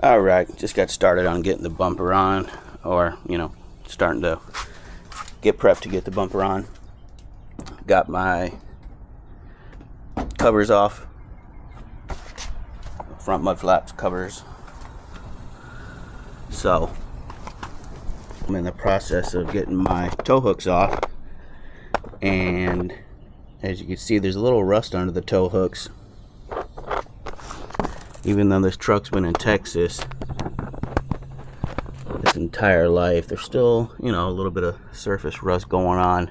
Alright, just got started on getting the bumper on, or, starting to get prepped to get the bumper on. Got my covers off, front mud flaps covers. So, I'm in the process of getting my tow hooks off, and as you can see, there's a little rust under the tow hooks. Even though this truck's been in Texas its entire life, there's still, a little bit of surface rust going on.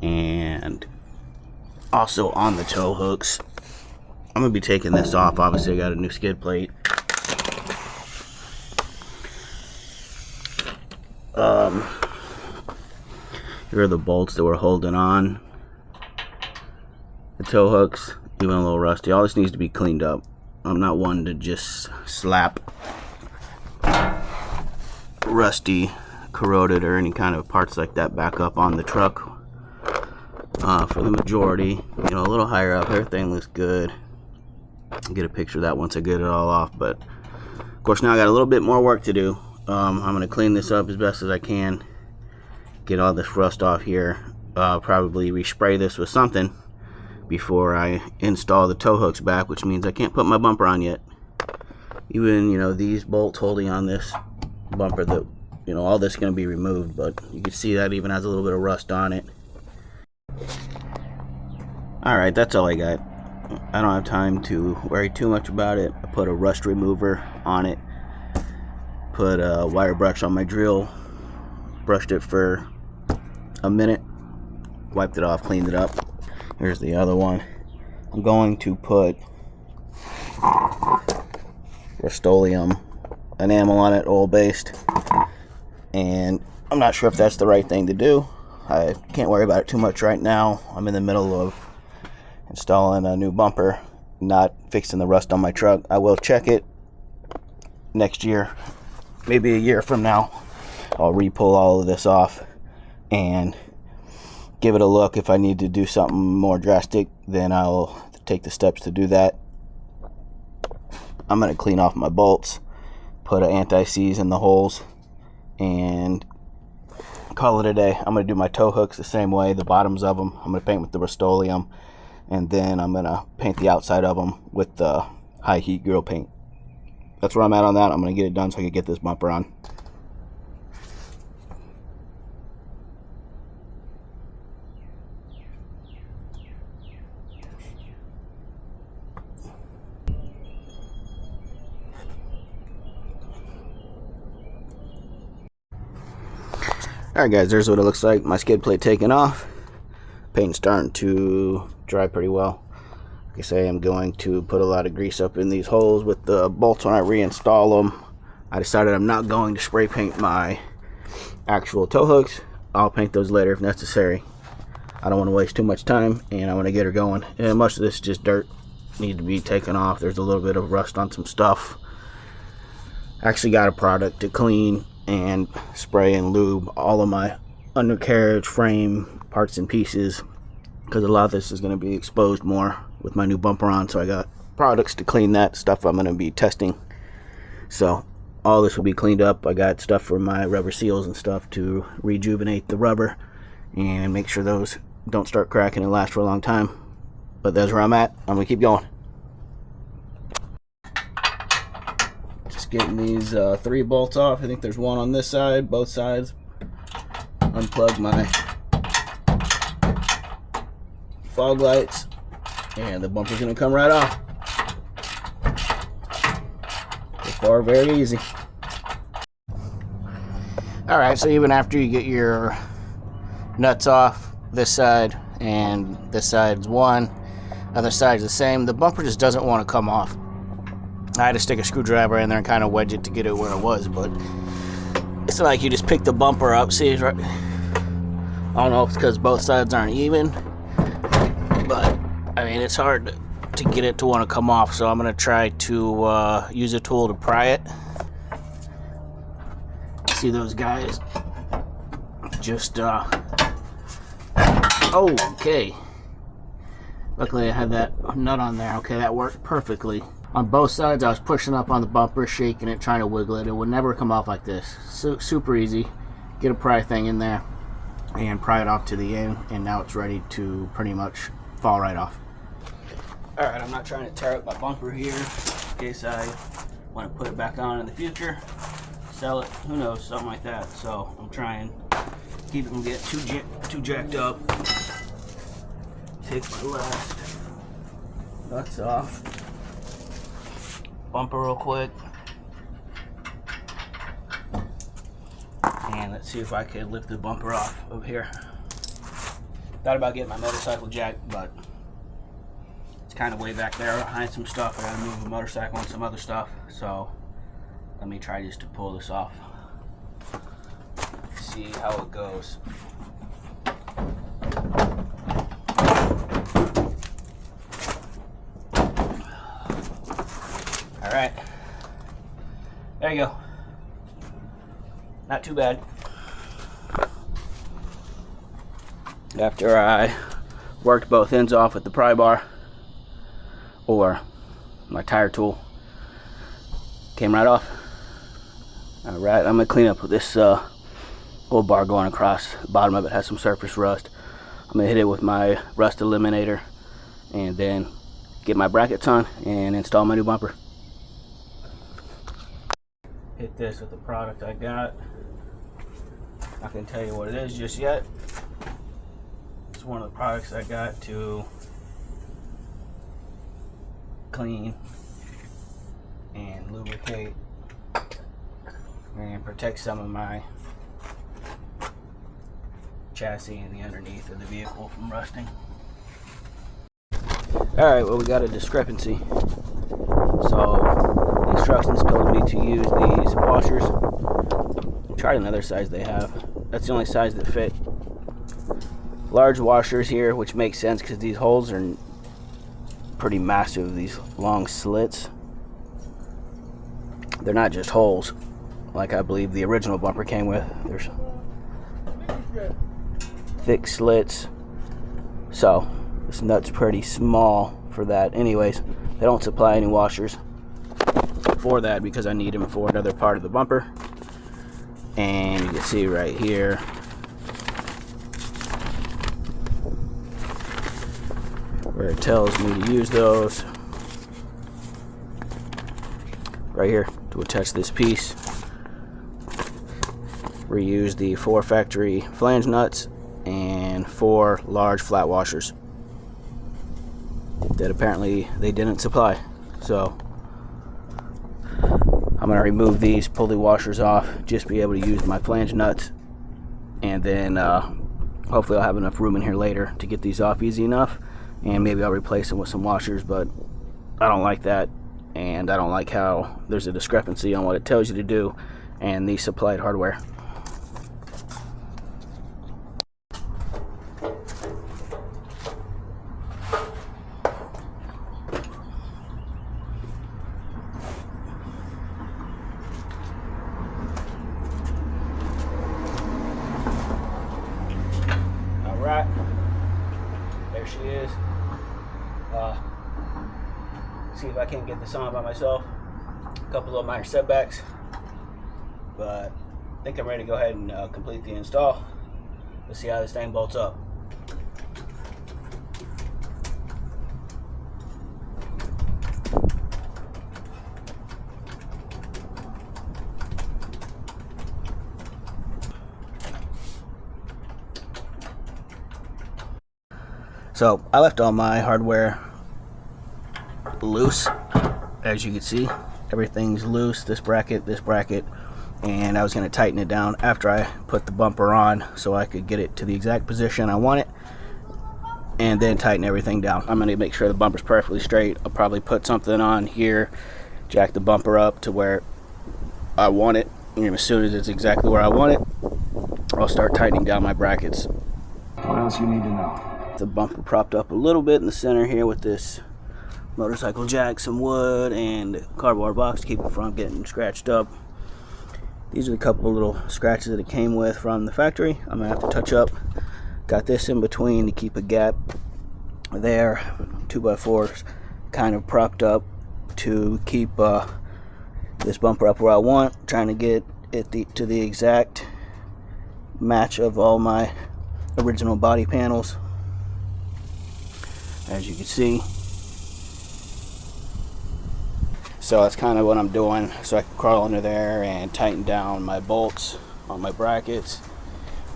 And also on the tow hooks, I'm going to be taking this off. Obviously, I got a new skid plate. Here are the bolts that were holding on the tow hooks. Even a little rusty. All this needs to be cleaned up. I'm not one to just slap rusty, corroded, or any kind of parts like that back up on the truck. For the majority, a little higher up, everything looks good. I'll get a picture of that once I get it all off. But of course, now I got a little bit more work to do. I'm going to clean this up as best as I can. Get all this rust off here. Probably respray this with something before I install the tow hooks back, which means I can't put my bumper on yet. Even, these bolts holding on this bumper, that, all this is going to be removed, but you can see that even has a little bit of rust on it. Alright, that's all I got. I don't have time to worry too much about it. I put a rust remover on it, put a wire brush on my drill, brushed it for a minute, wiped it off, cleaned it up. Here's the other one. I'm going to put Rust-Oleum enamel on it, oil-based, and I'm not sure if that's the right thing to do. I can't worry about it too much right now. I'm in the middle of installing a new bumper, not fixing the rust on my truck. I will check it next year, maybe a year from now. I'll re-pull all of this off and give it a look. If I need to do something more drastic, then I'll take the steps to do that. I'm going to clean off my bolts, put an anti-seize in the holes, and call it a day. I'm going to do my tow hooks the same way, the bottoms of them. I'm going to paint with the Rust-Oleum, and then I'm going to paint the outside of them with the high heat grill paint. That's where I'm at on that. I'm going to get it done so I can get this bumper on. Alright guys, there's what it looks like. My skid plate taken off. Paint's starting to dry pretty well. Like I say, I'm going to put a lot of grease up in these holes with the bolts when I reinstall them. I decided I'm not going to spray paint my actual tow hooks. I'll paint those later if necessary. I don't want to waste too much time, and I want to get her going. And much of this is just dirt. Needs to be taken off. There's a little bit of rust on some stuff. Actually got a product to clean and spray and lube all of my undercarriage frame parts and pieces, because a lot of this is going to be exposed more with my new bumper on. So I got products to clean that stuff. I'm going to be testing, so all this will be cleaned up. I got stuff for my rubber seals and stuff to rejuvenate the rubber and make sure those don't start cracking and last for a long time. But that's where I'm at. I'm going to keep going. Getting these 3 bolts off. I think there's one on this side, both sides. Unplug my fog lights, and the bumper's gonna come right off. So far, very easy. Alright, so even after you get your nuts off this side, and this side's one, other side's the same, the bumper just doesn't want to come off. I had to stick a screwdriver in there and kind of wedge it to get it where it was, but it's like you just pick the bumper up. See, right? I don't know if it's because both sides aren't even, but I mean, it's hard to get it to want to come off, so I'm going to try to use a tool to pry it. See those guys? Just, oh, okay. Luckily I had that nut on there. Okay, that worked perfectly. On both sides I was pushing up on the bumper, shaking it, trying to wiggle it. It would never come off like this. Super easy. Get a pry thing in there and pry it off to the end, and now it's ready to pretty much fall right off. Alright, I'm not trying to tear up my bumper here in case I want to put it back on in the future, sell it, who knows, something like that. So I'm trying to keep it from getting too jacked up. Take my last nuts off. Bumper real quick. And let's see if I can lift the bumper off of here. Thought about getting my motorcycle jacked, but it's kind of way back there behind some stuff. I gotta move the motorcycle and some other stuff. So let me try just to pull this off. See how it goes. Alright. There you go. Not too bad. After I worked both ends off with the pry bar or my tire tool, came right off. Alright, I'm gonna clean up with this little bar going across. The bottom of it has some surface rust. I'm gonna hit it with my rust eliminator and then get my brackets on and install my new bumper. Hit this with the product I got. I can tell you what it is just yet. It's one of the products I got to clean and lubricate and protect some of my chassis and the underneath of the vehicle from rusting. Alright, well, we got a discrepancy. So the instructions told me to use these washers. Tried another size they have. That's the only size that fit. Large washers here, which makes sense because these holes are pretty massive, these long slits. They're not just holes like I believe the original bumper came with. There's thick slits. So this nut's pretty small for that. Anyways, they don't supply any washers for that because I need them for another part of the bumper. And you can see right here where it tells me to use those. Right here to attach this piece. Reuse the 4 factory flange nuts and 4 large flat washers that apparently they didn't supply. So I'm going to remove these, pull the washers off, just be able to use my flange nuts, and then hopefully I'll have enough room in here later to get these off easy enough, and maybe I'll replace them with some washers. But I don't like that, and I don't like how there's a discrepancy on what it tells you to do and the supplied hardware. Alright, there she is. See if I can't get this on by myself. A couple of minor setbacks, but I think I'm ready to go ahead and complete the install. Let's see how this thing bolts up. So I left all my hardware loose. As you can see, everything's loose. This bracket, and I was going to tighten it down after I put the bumper on so I could get it to the exact position I want it, and then tighten everything down. I'm going to make sure the bumper's perfectly straight. I'll probably put something on here, jack the bumper up to where I want it, and as soon as it's exactly where I want it, I'll start tightening down my brackets. What else you need to know? The bumper propped up a little bit in the center here with this motorcycle jack, some wood, and a cardboard box to keep it from getting scratched up. These are a couple of little scratches that it came with from the factory. I'm gonna have to touch up. Got this in between to keep a gap there. 2x4s kind of propped up to keep this bumper up where I want, trying to get it to the exact match of all my original body panels, as you can see. So that's kind of what I'm doing, so I can crawl under there and tighten down my bolts on my brackets.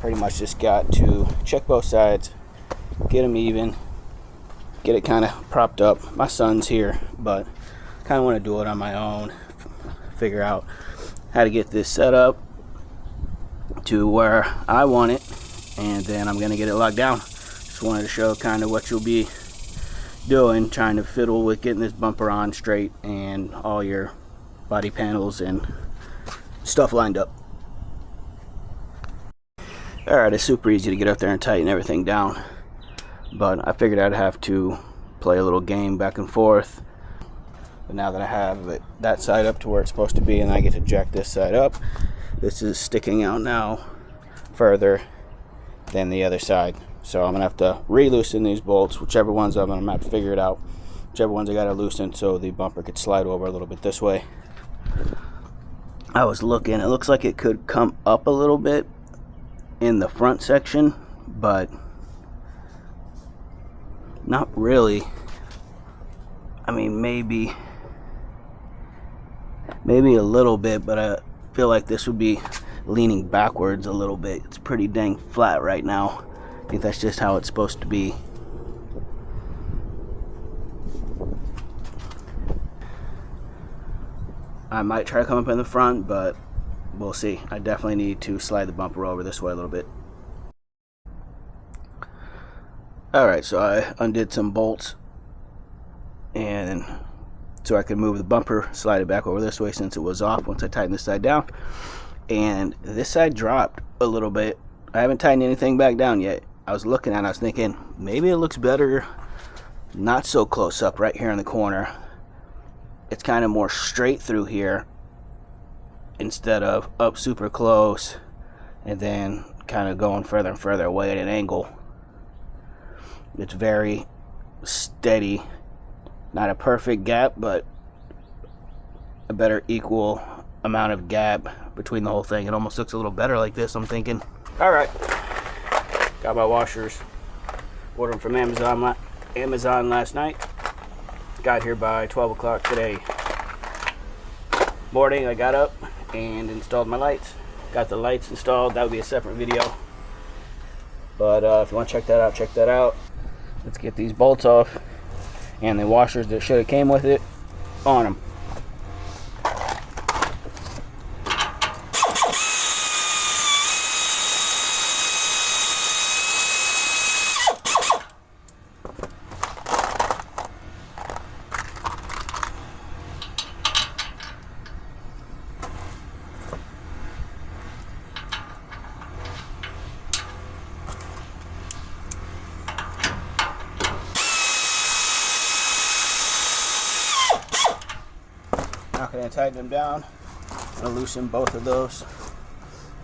Pretty much just got to check both sides, get them even, get it kind of propped up. My son's here, but kind of want to do it on my own, figure out how to get this set up to where I want it, and then I'm going to get it locked down. Just wanted to show kind of what you'll be doing, trying to fiddle with getting this bumper on straight and all your body panels and stuff lined up. Alright, it's super easy to get up there and tighten everything down, but I figured I'd have to play a little game back and forth. But now that I have that side up to where it's supposed to be, and I get to jack this side up, this is sticking out now further than the other side. So I'm gonna have to re-loosen these bolts, whichever ones I'm gonna have to figure it out. Whichever ones I gotta loosen so the bumper could slide over a little bit this way. I was looking, it looks like it could come up a little bit in the front section, but not really. I mean, maybe a little bit, but I feel like this would be leaning backwards a little bit. It's pretty dang flat right now. I think that's just how it's supposed to be. I might try to come up in the front, but we'll see. I definitely need to slide the bumper over this way a little bit. Alright, so I undid some bolts, and so I could move the bumper, slide it back over this way since it was off once I tightened this side down. And this side dropped a little bit. I haven't tightened anything back down yet. I was looking at it, I was thinking maybe it looks better not so close up right here in the corner. It's kind of more straight through here instead of up super close and then kind of going further and further away at an angle. It's very steady. Not a perfect gap, but a better equal amount of gap between the whole thing. It almost looks a little better like this, I'm thinking. Alright, got my washers. Ordered them from Amazon last night. Got here by 12 o'clock today morning. I got up and installed my lights. Got the lights installed. That would be a separate video, but if you want to check that out, check that out. Let's get these bolts off and the washers that should have came with it on them. Now I'm going to tighten them down and loosen both of those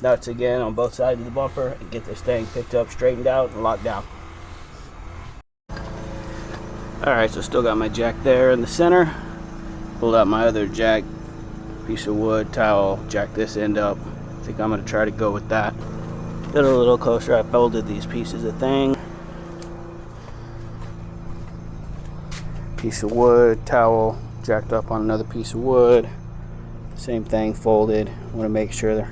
nuts again on both sides of the bumper and get this thing picked up, straightened out, and locked down. Alright, so still got my jack there in the center. Pulled out my other jack, piece of wood, towel, jack this end up. I think I'm going to try to go with that. Get a little closer. I folded these pieces of thing. Piece of wood, towel, jacked up on another piece of wood. Same thing, folded. Want to make sure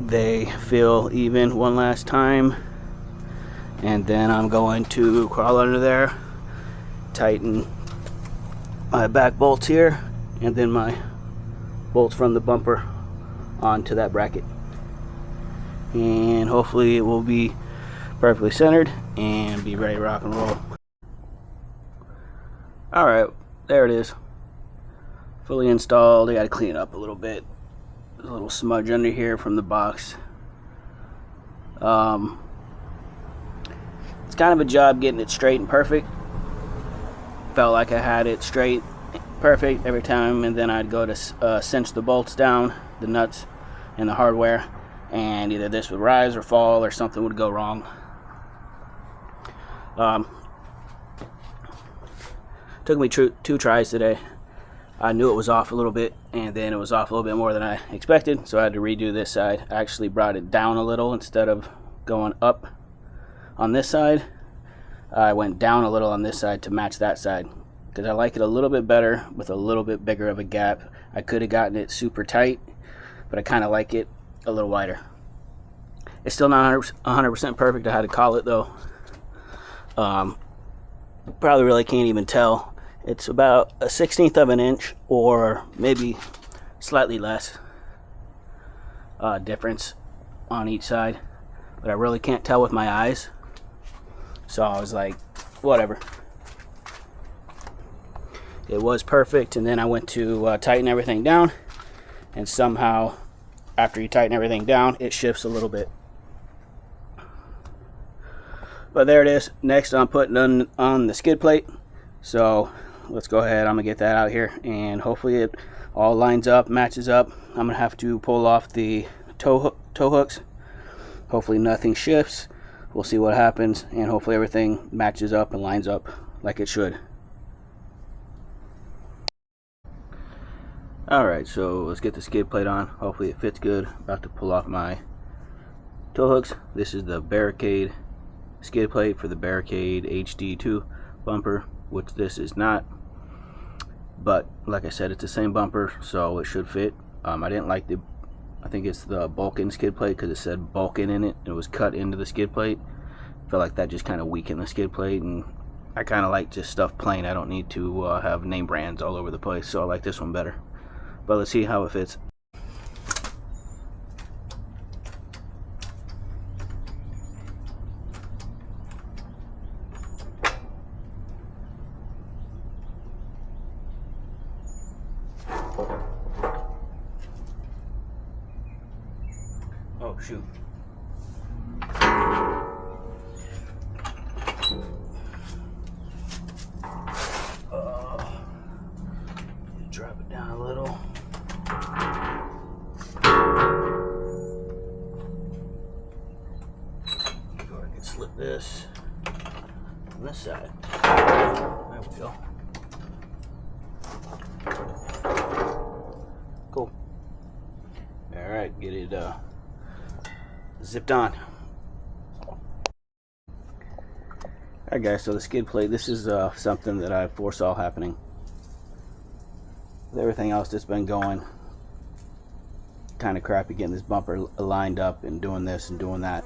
they feel even one last time. And then I'm going to crawl under there, tighten my back bolts here, and then my bolts from the bumper onto that bracket. And hopefully it will be perfectly centered and be ready to rock and roll. Alright, there it is. Fully installed. I gotta clean it up a little bit. There's a little smudge under here from the box. It's kind of a job getting it straight and perfect. Felt like I had it straight, perfect every time, and then I'd go to cinch the bolts down, the nuts and the hardware, and either this would rise or fall or something would go wrong. Took me two tries today. I knew it was off a little bit, and then it was off a little bit more than I expected, so I had to redo this side. I actually brought it down a little instead of going up on this side. I went down a little on this side to match that side because I like it a little bit better with a little bit bigger of a gap. I could have gotten it super tight, but I kind of like it a little wider. It's still not 100% perfect. I had to call it though. Probably really can't even tell. It's about a 1/16 of an inch or maybe slightly less difference on each side, but I really can't tell with my eyes, so I was like, whatever. It was perfect, and then I went to tighten everything down, and somehow after you tighten everything down it shifts a little bit. But there it is. Next I'm putting on the skid plate, so let's go ahead. I'm gonna get that out here, and hopefully it all lines up, matches up. I'm gonna have to pull off the tow hooks. Hopefully nothing shifts. We'll see what happens, and hopefully everything matches up and lines up like it should. Alright, so let's get the skid plate on. Hopefully it fits good. About to pull off my tow hooks. This is the Barricade skid plate for the Barricade HD2 bumper, which this is not, but like I said, it's the same bumper, so it should fit. I didn't like I think it's the Bulken skid plate because it said Bulken in it. It was cut into the skid plate. I feel like that just kind of weakened the skid plate, and I kind of like just stuff plain. I don't need to have name brands all over the place, so I like this one better. But let's see how it fits. Oh shoot. Drop it down a little. Go ahead and slip this on this side. There we go. Cool. Alright, get it zipped on. Alright guys, so the skid plate, this is something that I foresaw happening. With everything else that's been going kind of crappy, getting this bumper lined up and doing this and doing that,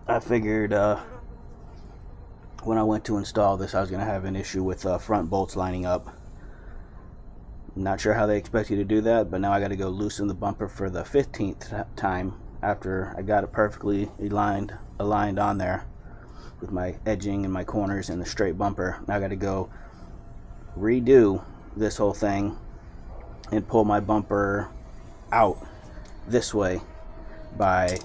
I figured when I went to install this I was going to have an issue with front bolts lining up. I'm not sure how they expect you to do that, but now I got to go loosen the bumper for the 15th time after I got it perfectly aligned on there with my edging and my corners and the straight bumper. Now I got to go redo this whole thing and pull my bumper out this way by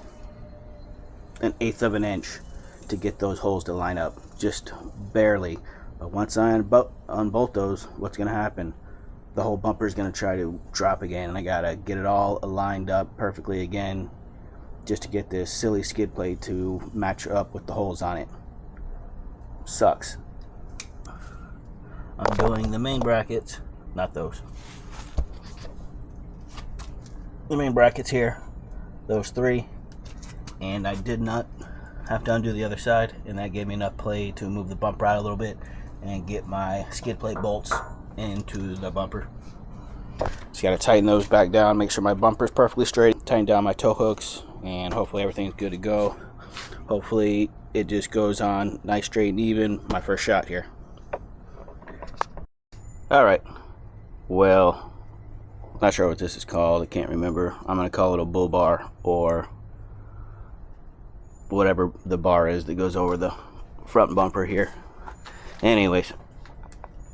1/8 of an inch to get those holes to line up, just barely. But once I unbolt those, what's going to happen? The whole bumper is going to try to drop again, and I got to get it all lined up perfectly again just to get this silly skid plate to match up with the holes on it. Sucks. I'm doing the main brackets, not those. The main brackets here, those three, and I did not have to undo the other side, and that gave me enough play to move the bumper out a little bit and get my skid plate bolts into the bumper. Just got to tighten those back down, make sure my bumper is perfectly straight, tighten down my tow hooks, and hopefully everything's good to go. Hopefully it just goes on nice, straight, and even. My first shot here. Alright, well, not sure what this is called. I can't remember. I'm going to call it a bull bar, or whatever the bar is that goes over the front bumper here. Anyways,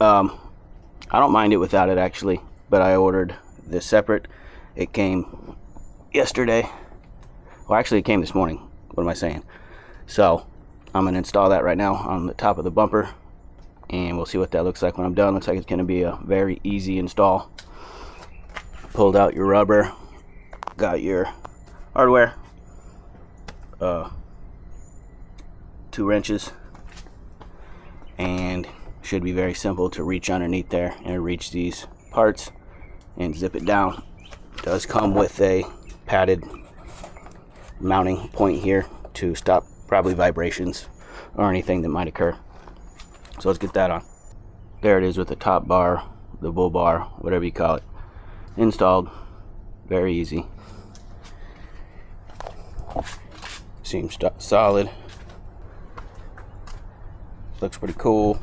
I don't mind it without it actually, but I ordered this separate. It came yesterday. Well, actually it came this morning. What am I saying? So I'm going to install that right now on the top of the bumper, and we'll see what that looks like when I'm done. Looks like it's going to be a very easy install. Pulled out your rubber, got your hardware, 2 wrenches, and Should be very simple to reach underneath there and reach these parts and zip it down. It does come with a padded mounting point here to stop probably vibrations or anything that might occur. So let's get that on. There it is with the top bar, the bull bar, whatever you call it, installed. Very easy. Seems solid. Looks pretty cool.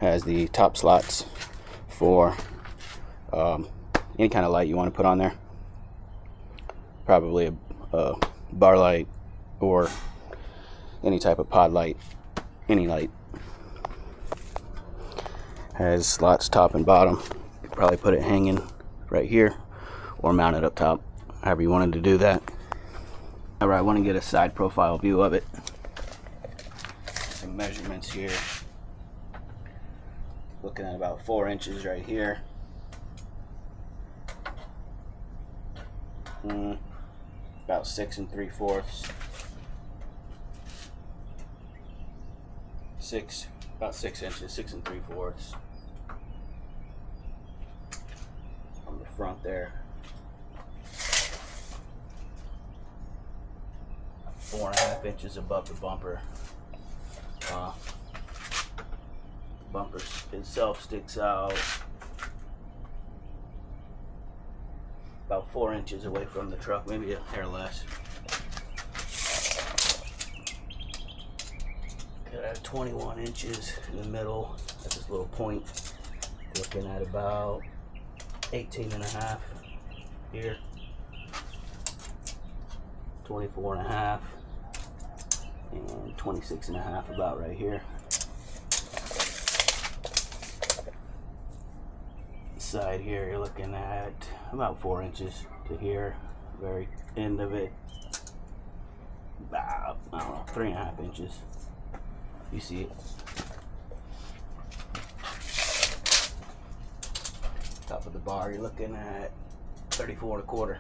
Has the top slots for any kind of light you want to put on there. Probably a bar light or any type of pod light, any light. Has slots top and bottom. You could probably put it hanging right here or mount it up top, however you wanted to do that. Alright, I want to get a side profile view of it. Some measurements here. Looking at about 4 inches right here. About 6 3/4. About 6 inches, 6 3/4. On the front there. 4.5 inches above the bumper. Bumper itself sticks out about 4 inches away from the truck, maybe a hair less. Got 21 inches in the middle at this little point. Looking at about 18.5 here, 24.5, and 26.5 about right here. Side here, you're looking at about 4 inches to here, very end of it, about, I don't know, 3.5 inches. You see it. Top of the bar, you're looking at 34 1/4.